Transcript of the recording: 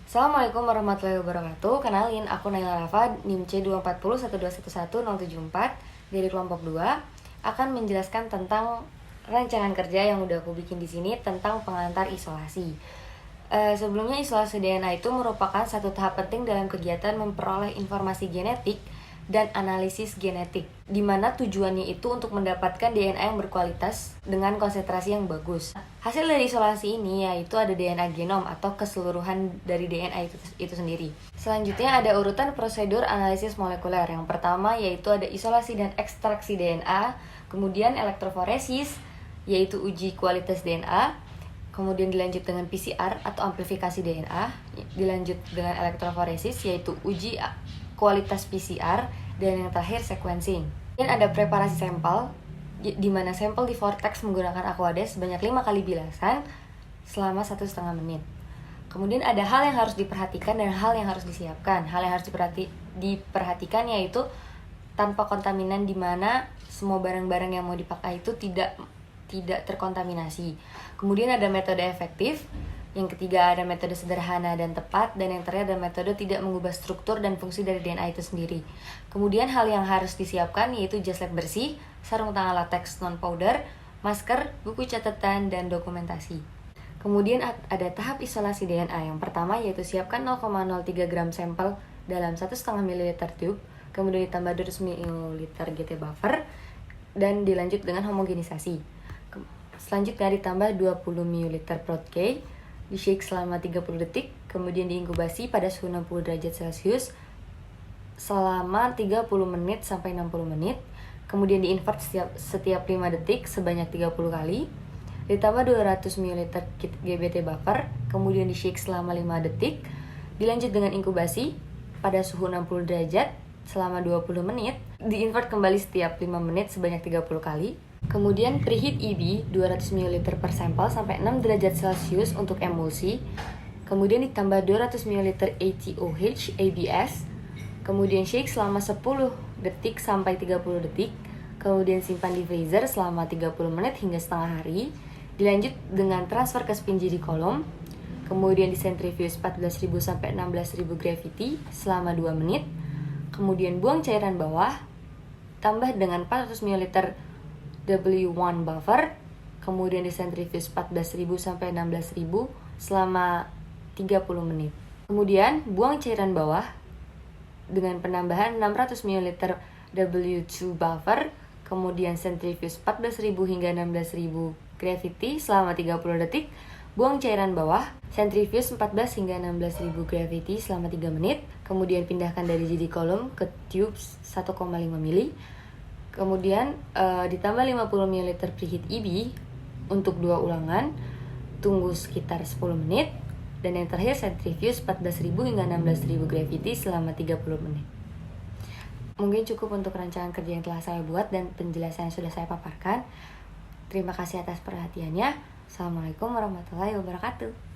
Assalamualaikum warahmatullahi wabarakatuh. Kenalin, aku Naila Rafa, NIM C240121174 dari kelompok 2 akan menjelaskan tentang rancangan kerja yang udah aku bikin di sini tentang pengantar isolasi. Sebelumnya, isolasi DNA itu merupakan satu tahap penting dalam kegiatan memperoleh informasi genetik dan analisis genetik, di mana tujuannya itu untuk mendapatkan DNA yang berkualitas dengan konsentrasi yang bagus. Hasil dari isolasi ini yaitu ada DNA genom atau keseluruhan dari DNA itu sendiri. Selanjutnya ada urutan prosedur analisis molekuler. Yang pertama yaitu ada isolasi dan ekstraksi DNA, kemudian elektroforesis yaitu uji kualitas DNA, kemudian dilanjut dengan PCR atau amplifikasi DNA, dilanjut dengan elektroforesis yaitu uji kualitas PCR, dan yang terakhir sequencing. Dan ada preparasi sampel, di mana sampel di vortex menggunakan Aquades sebanyak 5 kali bilasan selama 1,5 menit. Kemudian ada hal yang harus diperhatikan dan hal yang harus disiapkan. Hal yang harus diperhatikan yaitu tanpa kontaminan, di mana semua barang-barang yang mau dipakai itu tidak terkontaminasi. Kemudian ada metode efektif. Yang ketiga ada metode sederhana dan tepat, dan yang terakhir ada metode tidak mengubah struktur dan fungsi dari DNA itu sendiri. Kemudian hal yang harus disiapkan yaitu jas lab bersih, sarung tangan latex non-powder, masker, buku catatan, dan dokumentasi. Kemudian ada tahap isolasi DNA. Yang pertama yaitu siapkan 0,03 gram sampel dalam 1,5 ml tube, kemudian ditambah 200 ml GT buffer, dan dilanjut dengan homogenisasi. Selanjutnya ditambah 20 ml Protein, di shake selama 30 detik, kemudian diinkubasi pada suhu 60 derajat Celcius selama 30 menit sampai 60 menit, kemudian diinvert setiap 5 detik sebanyak 30 kali, ditambah 200 ml GBT buffer, kemudian di shake selama 5 detik, dilanjut dengan inkubasi pada suhu 60 derajat selama 20 menit, diinvert kembali setiap 5 menit sebanyak 30 kali. Kemudian preheat EB 200 ml per sampel sampai 6 derajat Celcius untuk emulsi. Kemudian ditambah 200 ml ATOH ABS. Kemudian shake selama 10 detik sampai 30 detik. Kemudian simpan di freezer selama 30 menit hingga setengah hari. Dilanjut dengan transfer ke spin di kolom. Kemudian disentrifuge 14.000 sampai 16.000 gravity selama 2 menit. Kemudian buang cairan bawah. Tambah dengan 400 ml W1 buffer, kemudian disentrifuge 14.000 sampai 16.000 selama 30 menit. Kemudian buang cairan bawah dengan penambahan 600 ml W2 buffer, kemudian sentrifuge 14.000 hingga 16.000 gravity selama 30 detik. Buang cairan bawah, sentrifuge 14 hingga 16.000 gravity selama 3 menit. Kemudian pindahkan dari jadi kolom ke tube 1,5 ml. Kemudian ditambah 50 ml preheat EB untuk 2 ulangan, tunggu sekitar 10 menit, dan yang terakhir sentrifuge 14.000 hingga 16.000 gravity selama 30 menit. Mungkin cukup untuk rancangan kerja yang telah saya buat dan penjelasan yang sudah saya paparkan. Terima kasih atas perhatiannya. Assalamualaikum warahmatullahi wabarakatuh.